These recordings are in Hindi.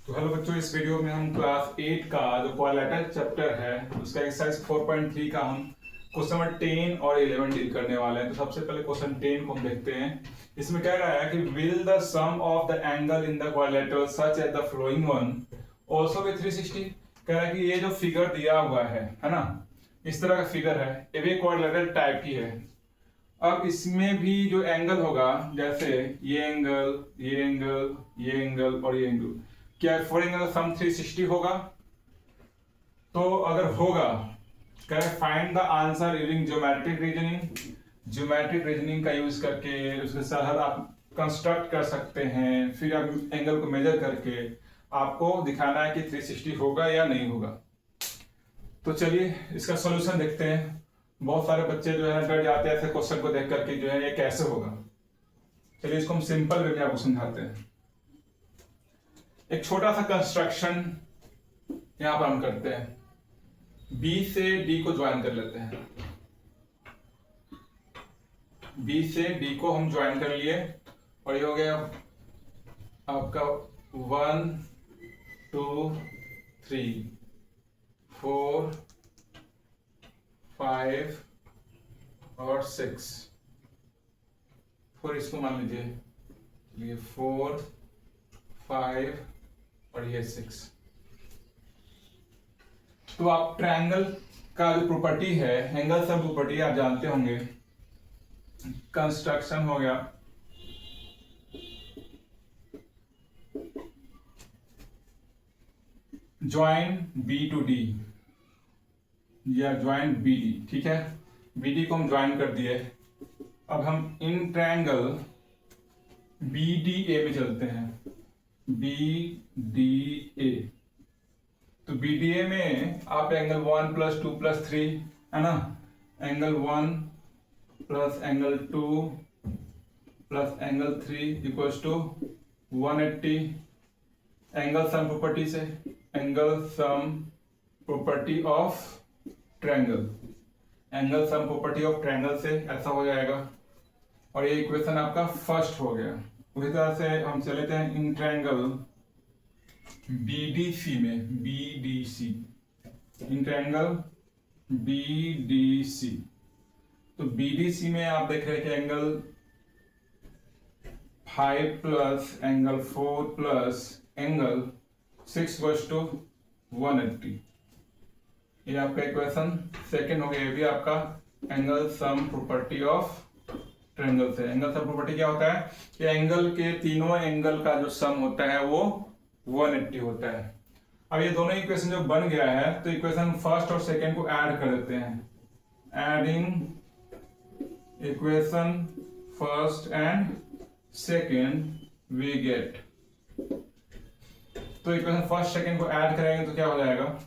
तो हेलो बच्चों, इस वीडियो में हम क्लास 8 का जो क्वाड्रिलेटरल चैप्टर है उसका एक्सरसाइज 4.3 का हम क्वेश्चन नंबर 10 और 11 डील करने वाले हैं। तो सबसे पहले क्वेश्चन 10 को हम देखते हैं। इसमें कह रहा है कि will the sum of the angle in the quadrilateral such as the following one also be 360। कह रहा है कि ये जो फिगर दिया हुआ है ना, इस तरह का फिगर है, ये भी क्वाड्रिलेटरल टाइप की है। अब इसमें भी जो एंगल होगा, जैसे ये एंगल, ये एंगल, ये एंगल और ये एंगल, क्या फोर एंगल सम 360 होगा? तो अगर होगा, कह रहे find the answer using geometric reasoning. Geometric reasoning का यूज करके उसके साथ आप कंस्ट्रक्ट कर सकते हैं, फिर आप एंगल को मेजर करके आपको दिखाना है कि 360 होगा या नहीं होगा। तो चलिए इसका सॉल्यूशन देखते हैं। बहुत सारे बच्चे जो है डर जाते हैं ऐसे क्वेश्चन को देख करके, जो है ये कैसे होगा। चलिए इसको हम सिंपल वे में आपको समझाते हैं। एक छोटा सा कंस्ट्रक्शन यहां पर हम करते हैं। बी से डी को ज्वाइन कर लेते हैं। बी से डी को हम ज्वाइन कर लिए और ये हो गया आपका 1 2 3 4 5 और 6। फिर इसको मान लीजिए, ये 4 5 और ये 6। तो आप ट्रायंगल का जो प्रॉपर्टी है, एंगल सम प्रॉपर्टी आप जानते होंगे। कंस्ट्रक्शन हो गया, ज्वाइन बी टू डी या ज्वाइन बी डी, ठीक है। बी डी को हम ज्वाइन कर दिए। अब हम इन ट्रायंगल बी डी ए में चलते हैं। बी डी ए, तो बी डी ए में आप एंगल 1 + 2 + 3 है ना, angle 1 plus angle 2 plus angle 3 equals to 180। Angle sum property से, angle sum property of triangle, angle sum property of triangle से ऐसा हो जाएगा। और ये इक्वेशन आपका फर्स्ट हो गया। उसी तरह से हम चले थे इन ट्रायंगल बीडीसी में, बीडीसी, इन ट्रायंगल बीडीसी। तो बीडीसी में आप देख रहे हैं कि angle 5 plus angle 4 plus angle 6 = 180। ये आपका इक्वेशन सेकंड हो गया। ये भी आपका angle sum property of triangle से। एंगल सम प्रॉपर्टी क्या होता है कि एंगल के तीनों एंगल का जो सम होता है वो 180 होता है। अब ये दोनों इक्वेशन जो बन गया है, तो इक्वेशन फर्स्ट और सेकंड को ऐड कर देते हैं। Adding equation first and second we get. तो इक्वेशन फर्स्ट सेकंड को ऐड करेंगे तो क्या हो जाएगा,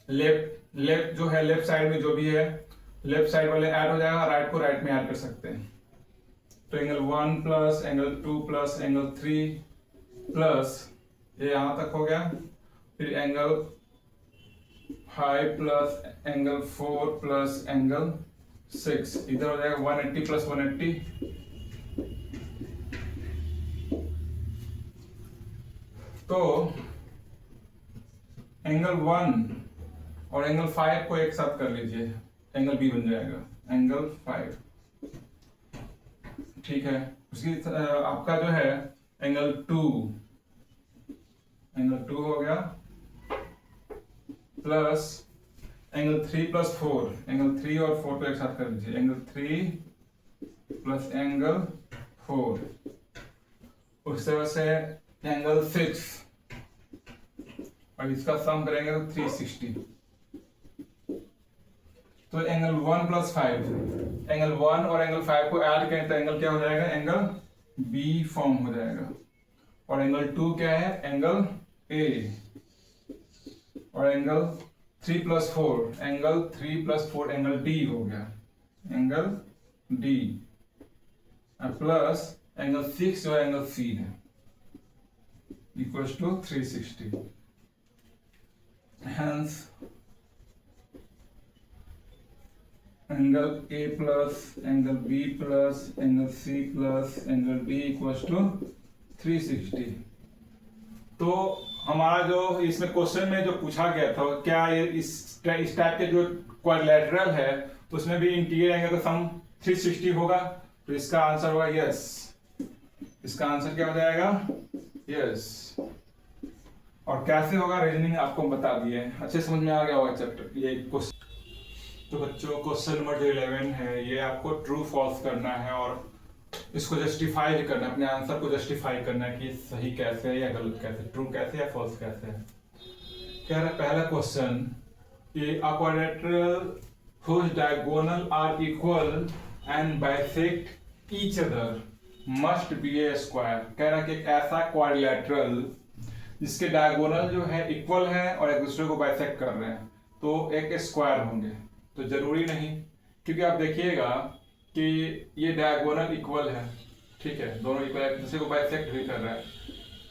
लेफ्ट जो है, लेफ्ट साइड में जो भी है, लेफ्ट साइड वाले ऐड हो जाएगा, राइट को राइट में ऐड कर सकते हैं। तो angle 1 plus angle 2 plus angle 3 plus ये यहां तक हो गया। फिर angle 5 plus angle 4 plus angle 6, इधर हो जाएगा 180 प्लस 180। तो एंगल 1 और एंगल 5 को एक साथ कर लीजिए, एंगल बी बन जाएगा, एंगल 5, ठीक है। उसकी आपका जो है एंगल 2 हो गया, प्लस एंगल 3 + 4, एंगल 3 और 4 को एक साथ कर लीजिए, एंगल 3 प्लस एंगल 4। उस तरह से एंगल 6, और इसका सम करेंगे तो 360। तो एंगल 1 + 5, एंगल 1 और एंगल 5 को ऐड करें तो एंगल क्या हो जाएगा, एंगल बी फॉर्म हो जाएगा। और एंगल 2 क्या है, एंगल ए। और एंगल 3 + 4, एंगल 3 + 4 एंगल डी हो गया, एंगल डी। प्लस एंगल 6 जो एंगल सी है, equals to 360। Hence angle A plus angle B plus angle C plus angle D equals to 360। तो हमारा जो इसमें क्वेश्चन में जो पूछा गया था, क्या ये इस टाइप के जो क्वाड्रिलेटरल है उसमें भी इंटीरियर एंगल का सम 360 होगा? तो इसका आंसर होगा यस। इसका आंसर क्या हो जाएगा? यस। और कैसे होगा रीजनिंग आपको हम बता दिए, अच्छे समझ में आ गया होगा चैप्टर ये क्वेश्चन। तो बच्चों क्वेश्चन नंबर जो 11 है ये आपको ट्रू फॉल्स करना है और इसको जस्टिफाई भी करना है, अपने आंसर को जस्टिफाई करना है कि सही कैसे है या गलत कैसे, ट्रू कैसे या फॉल्स कैसे है। कह रहा है पहला क्वेश्चन कि अ quadrilateral whose diagonal are equal and bisect each other must be a square। कह रहा है कि एक ऐसा क्वाड्रिलेटरल जिसके डायगोनल जो है इक्वल है और एक दूसरे को बाइसेक्ट कर रहे हैं तो एक स्क्वायर होंगे। तो जरूरी नहीं, क्योंकि आप देखिएगा कि ये डायगोनल इक्वल है, ठीक है, दोनों इक्वल है, दूसरे को बाइसेक्ट भी कर रहा है,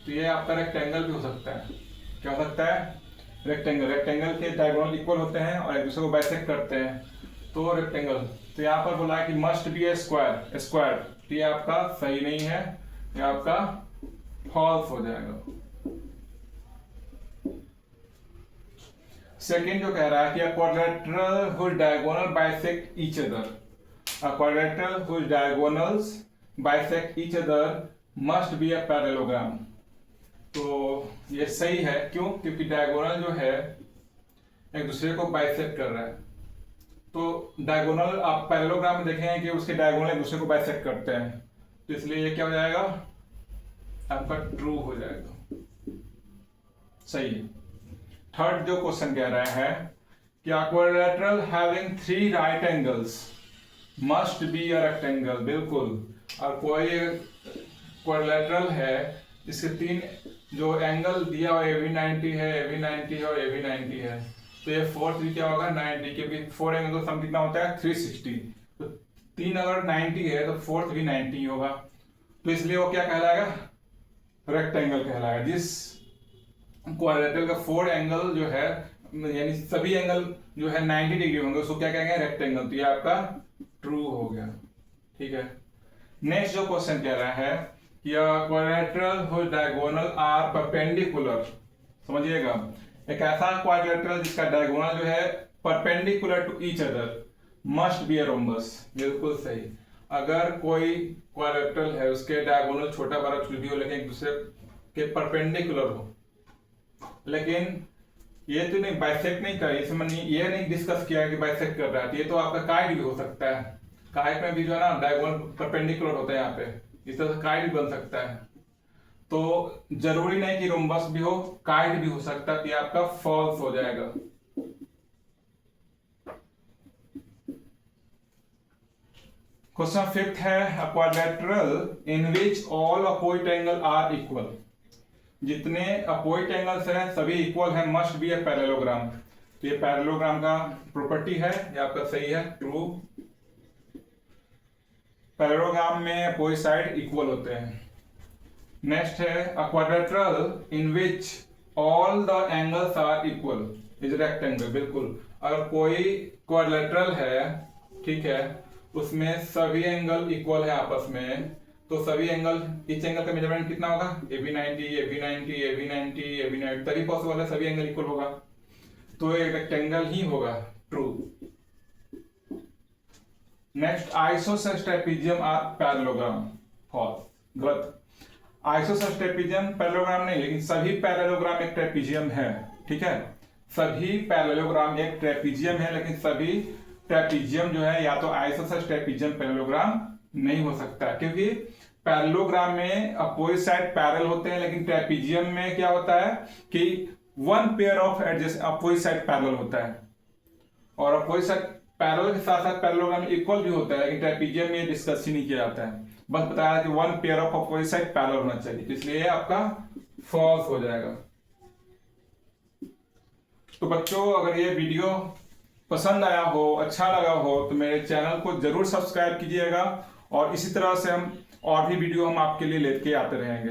तो ये आपका रेक्टेंगल भी हो सकता है। क्या हो सकता है? रेक्टेंगल। रेक्टेंगल के डायगोनल इक्वल होते हैं और एक दूसरे को बाइसेक्ट करते हैं तो रेक्टेंगल। तो यहाँ पर बोला है कि must be A square, square, तो ये आपका सही नहीं है, ये आपका फॉल्स हो जाएगा। सेकेंड जो कह रहा है कि a quadrilateral whose diagonal bisect each other, a quadrilateral whose diagonals bisect each other must be a parallelogram। तो ये सही है, क्यों? क्योंकि डायगोनल जो है एक दूसरे को बाइसेक्ट कर रहा है, तो डायगोनल आप पैरेललोग्राम में देखेंगे कि उसके डायगोनल एक दूसरे को बाइसेक्ट करते हैं, तो इसलिए ये क्या हो जाएगा? आपका ट्रू हो जाएगा, सही है। थर्ड जो क्वेश्चन कह रहा है कि a quadrilateral having 3 right angles must be a rectangle। बिल्कुल, और कोई क्वाड्रिलेटरल है इसके 3 जो एंगल दिया हुआ AB 90 है, AB 90 है और AB 90 है, तो ये फोर्थ भी क्या होगा? 90, क्योंकि 4 एंगल का सम कितना होता है? 360। तो 3 अगर 90 है तो फोर्थ भी 90 होगा, तो इसलिए वो क्या कहलाएगा? रेक्टेंगल कहलाएगा। जिस क्वाड्रिलेटरल का 4 एंगल जो है यानी सभी एंगल जो है 90 डिग्री होंगे उसको क्या कहेंगे? रेक्टेंगल। तो ये आपका ट्रू हो गया, ठीक है। नेक्स्ट जो क्वेश्चन कह रहा है कि quadrilateral whose diagonal are perpendicular, समझिएगा, एक ऐसा क्वाड्रिलेटरल जिसका डायगोनल जो है perpendicular to each other must be a rhombus. बिल्कुल सही। अगर कोई क्वाड्रिलेटरल है उसके डायगोनल छोटा बड़ा कुछ भी हो लेकिन एक दूसरे के परपेंडिकुलर हो, लेकिन ये तो नहीं बाइसेक्ट नहीं कर, इसमें ये नहीं डिस्कस किया है कि बाइसेक्ट कर रहा है, ये तो आपका काइट भी हो सकता है। काइट में भी जो है ना डायगोनल परपेंडिकुलर होता है, यहाँ पे इस तरह से काइट भी बन सकता है, तो जरूरी नहीं कि रोम्बस भी हो, काइट भी हो सकता है, तो ये आपका फॉल्स हो जाएगा। क्वेश्चन फिफ्थ है a quadrilateral in which all opposite angle are equal। जितने अपोजिट एंगल्स हैं सभी इक्वल है, मस्ट बी ए पैरेललोग्राम। तो ये पैरेललोग्राम का प्रॉपर्टी है, ये आपका सही है, ट्रू। पैरेललोग्राम में अपोजिट साइड इक्वल होते हैं। नेक्स्ट है a quadrilateral in which all the angles are equal is rectangle. बिल्कुल, अगर कोई क्वाड्रिलेटरल है, ठीक है, उसमें सभी एंगल इक्वल है आपस में, तो सभी एंगल, इच एंगल का मेजरमेंट कितना होगा? AB 90, AB 90, AB 90, AB 90, तभी पॉसिबल है सभी एंगल इक्वल होगा, तो एक रेक्टेंगल ही होगा, true. Next isosceles trapezium are parallelogram, false, गलत। आइसोसेलेस ट्रेपेजियम पैरेललोग्राम नहीं, लेकिन सभी पैरेललोग्राम एक ट्रेपेजियम है, ठीक है, सभी पैरेललोग्राम एक ट्रेपेजियम है, लेकिन सभी ट्रेपेजियम जो है या तो आइसोसेलेस ट्रेपेजियम पैरेललोग्राम नहीं हो सकता, क्योंकि पैरेललोग्राम में अपोजिट साइड पैरेलल होते हैं, लेकिन ट्रेपेजियम में क्या होता है कि one pair of adjust opposite side parallel होता है, और अपोजिट साइड पैरेलल के साथ साथ पैरेललोग्राम में इक्वल भी होता है, लेकिन ट्रेपेजियम में डिस्कस ही नहीं किया जाता है, बस बताया कि one pair of opposite side parallel होना चाहिए, तो इसलिए आपका फॉल्स हो जाएगा। तो बच्चों अगर ये वीडियो पसंद आया हो, अच्छा लगा हो, तो मेरे चैनल को जरूर सब्सक्राइब कीजिएगा, और इसी तरह से हम और भी वीडियो हम आपके लिए लेके आते रहेंगे।